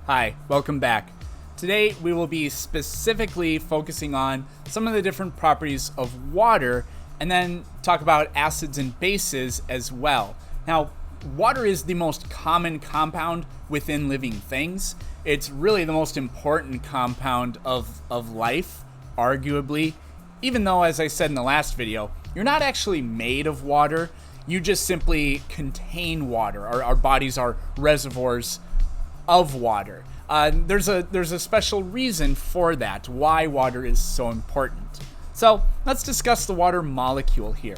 Hi, welcome back. Today we will be specifically focusing on some of the different properties of water and then talk about acids and bases as well. Now, water is the most common compound within living things. It's really the most important compound of life, arguably, even though, as I said in the last video, you're not actually made of water. You just simply contain water. Our bodies are reservoirs of water. There's a special reason for that, why water is so important. So let's discuss the water molecule here.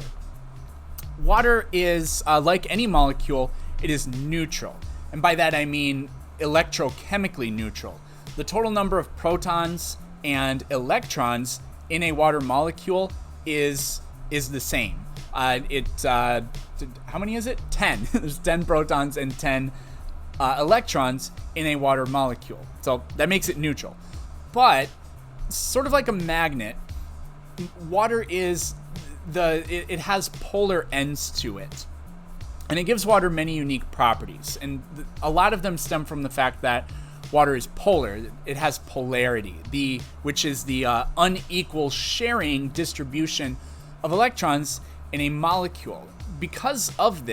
Water is, like any molecule, it is neutral. And by that I mean electrochemically neutral. The total number of protons and electrons in a water molecule is the same. How many is it? 10. There's 10 protons and 10 electrons in a water molecule. So that makes it neutral. But sort of like a magnet, water is it has polar ends to it. And it gives water many unique properties. And a lot of them stem from the fact that water is polar. It has polarity, which is the unequal sharing distribution of electrons in a molecule. Because of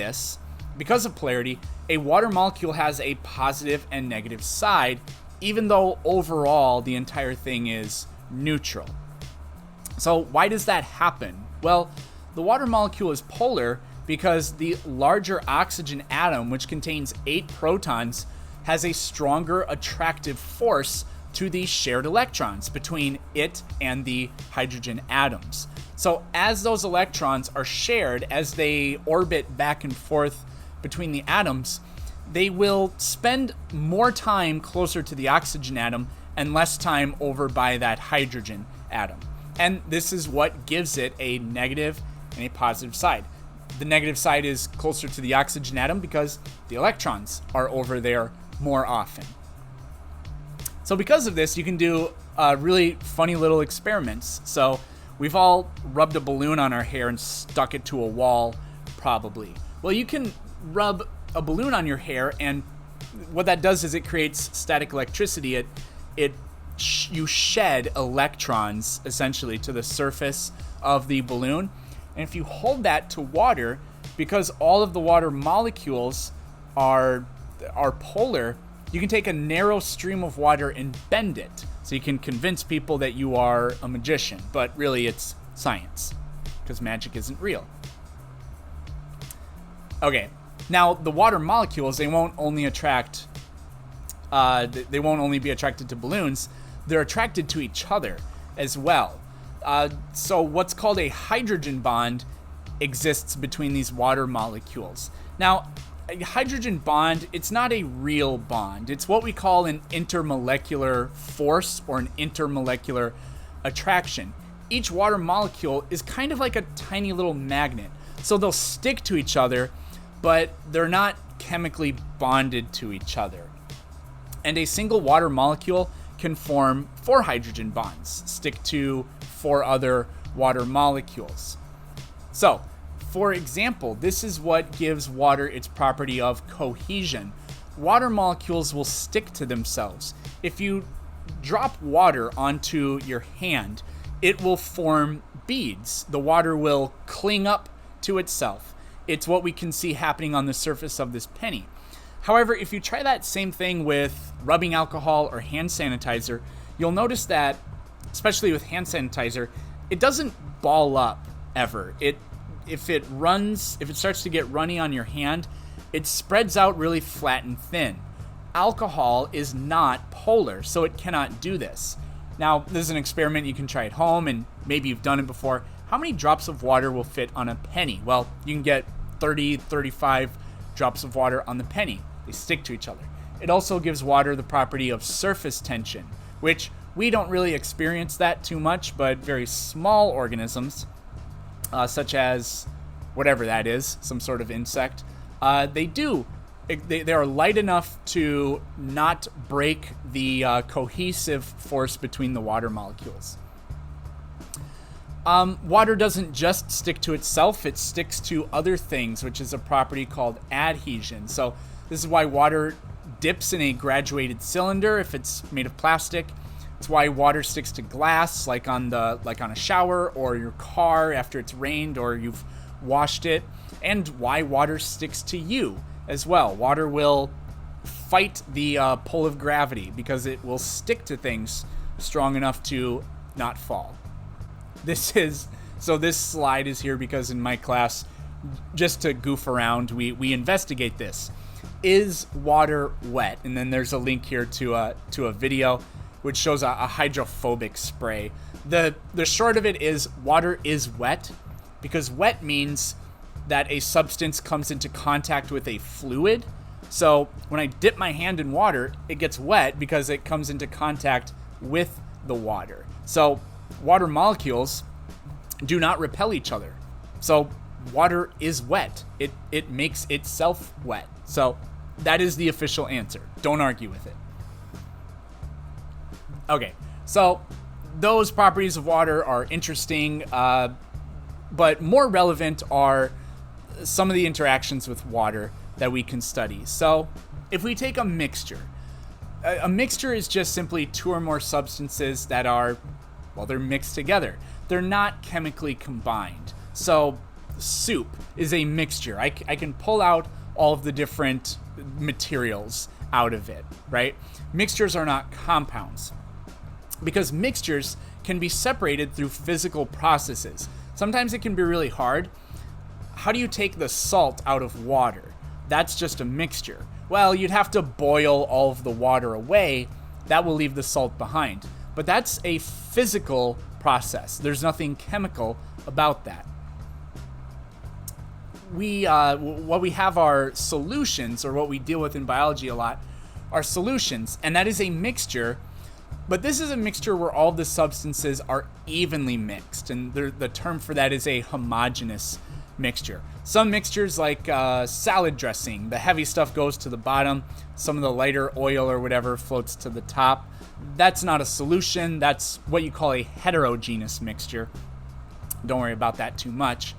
polarity, a water molecule has a positive and negative side, even though overall the entire thing is neutral. So why does that happen? Well, the water molecule is polar because the larger oxygen atom, which contains 8 protons, has a stronger attractive force to the shared electrons between it and the hydrogen atoms. So as those electrons are shared, as they orbit back and forth between the atoms, they will spend more time closer to the oxygen atom and less time over by that hydrogen atom. And this is what gives it a negative and a positive side. The negative side is closer to the oxygen atom because the electrons are over there more often. So because of this, you can do really funny little experiments. So we've all rubbed a balloon on our hair and stuck it to a wall, probably. Well, you can rub a balloon on your hair, and what that does is it creates static electricity. You shed electrons essentially to the surface of the balloon, and if you hold that to water, because all of the water molecules are polar, you can take a narrow stream of water and bend it. So you can convince people that you are a magician, but really it's science, because magic isn't real. Okay, now the water molecules, they won't only be attracted to balloons, they're attracted to each other as well. So what's called a hydrogen bond exists between these water molecules. Now, a hydrogen bond, it's not a real bond. It's what we call an intermolecular force or an intermolecular attraction. Each water molecule is kind of like a tiny little magnet. So they'll stick to each other, but they're not chemically bonded to each other. And a single water molecule can form 4 hydrogen bonds, stick to 4 other water molecules. So, for example, this is what gives water its property of cohesion. Water molecules will stick to themselves. If you drop water onto your hand, it will form beads. The water will cling up to itself. It's what we can see happening on the surface of this penny. However, if you try that same thing with rubbing alcohol or hand sanitizer, you'll notice that, especially with hand sanitizer, it doesn't ball up ever. If it starts to get runny on your hand, it spreads out really flat and thin. Alcohol is not polar, so it cannot do this. Now, this is an experiment you can try at home, and maybe you've done it before. How many drops of water will fit on a penny? Well, you can get 30, 35 drops of water on the penny. They stick to each other. It also gives water the property of surface tension, which we don't really experience that too much, but very small organisms, such as whatever that is, some sort of insect, they do. They are light enough to not break the cohesive force between the water molecules. Water doesn't just stick to itself, it sticks to other things, which is a property called adhesion. So this is why water dips in a graduated cylinder if it's made of plastic. It's why water sticks to glass, like on a shower or your car after it's rained or you've washed it, and why water sticks to you as well. Water will fight the pull of gravity because it will stick to things strong enough to not fall. This slide is here because in my class, just to goof around, we investigate this. Is water wet? And then there's a link here to a video which shows a hydrophobic spray. The short of it is water is wet because wet means that a substance comes into contact with a fluid. So when I dip my hand in water, it gets wet because it comes into contact with the water. So water molecules do not repel each other. So water is wet. It makes itself wet. So that is the official answer. Don't argue with it. Okay, so those properties of water are interesting, but more relevant are some of the interactions with water that we can study. So if we take a mixture is just simply two or more substances that are, well, they're mixed together. They're not chemically combined. So soup is a mixture. I can pull out all of the different materials out of it, right? Mixtures are not compounds because mixtures can be separated through physical processes. Sometimes it can be really hard. How do you take the salt out of water? That's just a mixture. Well, you'd have to boil all of the water away. That will leave the salt behind. But that's a physical process. There's nothing chemical about that. What we have are solutions, or what we deal with in biology a lot, are solutions. And that is a mixture. But this is a mixture where all the substances are evenly mixed. And the term for that is a homogeneous mixture. Some mixtures, like salad dressing, the heavy stuff goes to the bottom. Some of the lighter oil or whatever floats to the top. That's not a solution. That's what you call a heterogeneous mixture. Don't worry about that too much.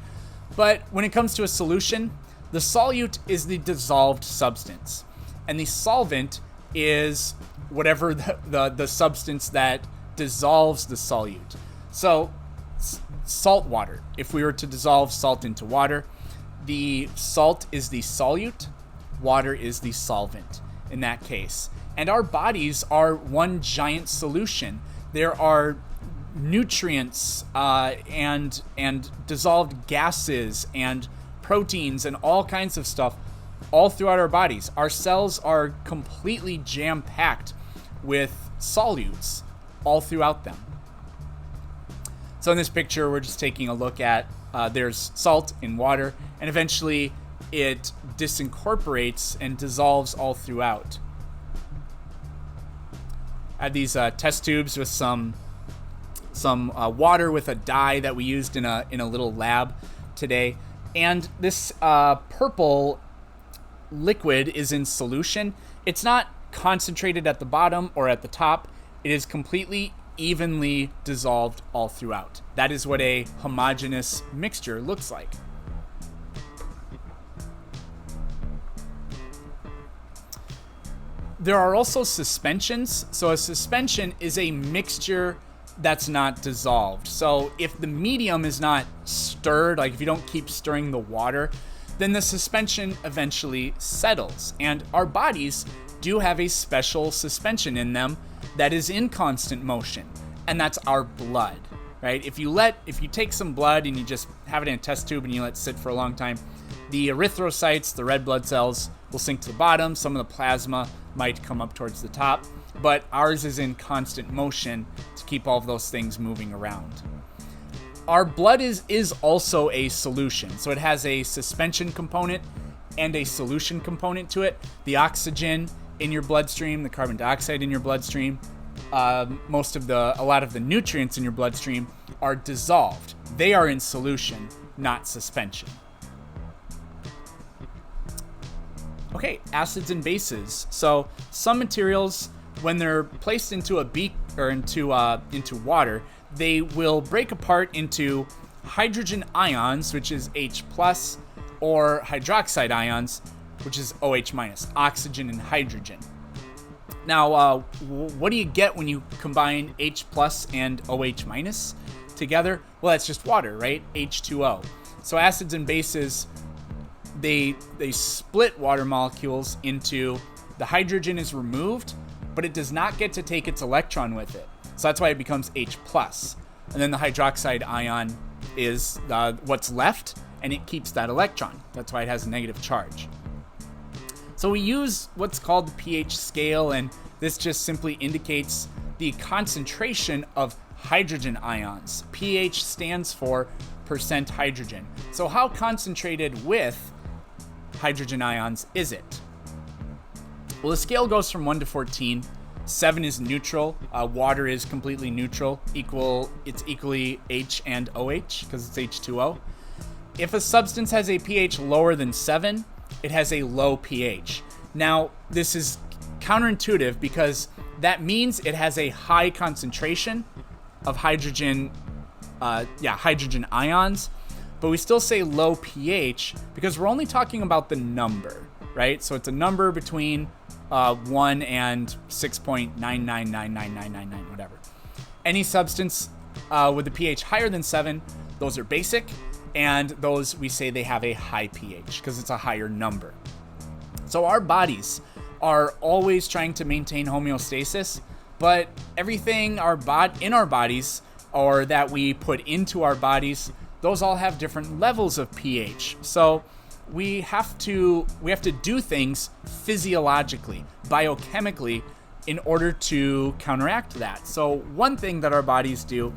But when it comes to a solution, the solute is the dissolved substance. And the solvent is whatever the substance that dissolves the solute. So salt water. If we were to dissolve salt into water, the salt is the solute, water is the solvent in that case. And our bodies are one giant solution. There are nutrients and dissolved gases and proteins and all kinds of stuff all throughout our bodies. Our cells are completely jam-packed with solutes all throughout them. So in this picture, we're just taking a look at there's salt in water, and eventually it disincorporates and dissolves all throughout. I have these test tubes with some water with a dye that we used in a little lab today, and this purple liquid is in solution. It's not concentrated at the bottom or at the top. It is completely evenly dissolved all throughout. That is what a homogeneous mixture looks like. There are also suspensions. So a suspension is a mixture that's not dissolved. So if the medium is not stirred, like if you don't keep stirring the water, then the suspension eventually settles. And our bodies do have a special suspension in them that is in constant motion, and that's our blood, right? If you take some blood and you just have it in a test tube and you let it sit for a long time, the erythrocytes, the red blood cells, will sink to the bottom. Some of the plasma might come up towards the top, but ours is in constant motion to keep all of those things moving around. Our blood is also a solution. So it has a suspension component and a solution component to it. The oxygen in your bloodstream, the carbon dioxide in your bloodstream, a lot of the nutrients in your bloodstream are dissolved. They are in solution, not suspension. Okay, acids and bases. So some materials, when they're placed into a beak or into water, they will break apart into hydrogen ions, which is H+, or hydroxide ions, which is OH minus, oxygen and hydrogen. Now, what do you get when you combine H plus and OH minus together? Well, that's just water, right? H2O. So acids and bases, they split water molecules into the hydrogen is removed, but it does not get to take its electron with it. So that's why it becomes H plus. And then the hydroxide ion is what's left, and it keeps that electron. That's why it has a negative charge. So we use what's called the pH scale, and this just simply indicates the concentration of hydrogen ions. pH stands for percent hydrogen. So how concentrated with hydrogen ions is it? Well, the scale goes from 1 to 14. 7 is neutral. Water is completely neutral. It's equally H and OH because it's H2O. If a substance has a pH lower than 7, it has a low pH. Now, this is counterintuitive because that means it has a high concentration of hydrogen ions, but we still say low pH because we're only talking about the number, right? So it's a number between 1 and 6.9999999, whatever. Any substance with a pH higher than 7, those are basic, and those we say they have a high pH because it's a higher number. So our bodies are always trying to maintain homeostasis, but everything in our bodies or that we put into our bodies, those all have different levels of pH. So we have to do things physiologically, biochemically, in order to counteract that. So one thing that our bodies do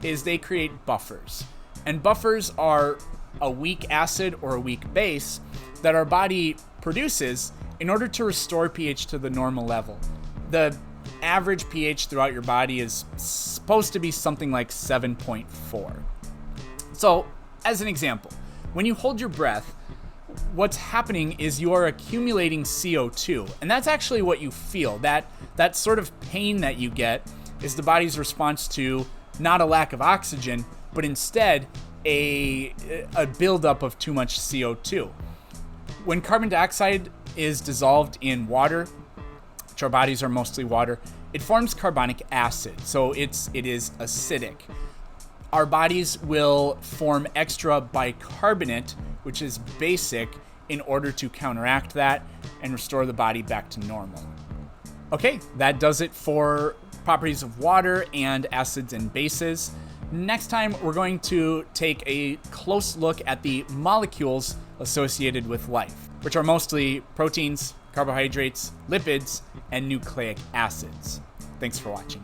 is they create buffers. And buffers are a weak acid or a weak base that our body produces in order to restore pH to the normal level. The average pH throughout your body is supposed to be something like 7.4. So, as an example, when you hold your breath, what's happening is you are accumulating CO2, and that's actually what you feel. That sort of pain that you get is the body's response to not a lack of oxygen, but instead a buildup of too much CO2. When carbon dioxide is dissolved in water, which our bodies are mostly water, it forms carbonic acid, so it is acidic. Our bodies will form extra bicarbonate, which is basic, in order to counteract that and restore the body back to normal. Okay, that does it for properties of water and acids and bases. Next time, we're going to take a close look at the molecules associated with life, which are mostly proteins, carbohydrates, lipids, and nucleic acids. Thanks for watching.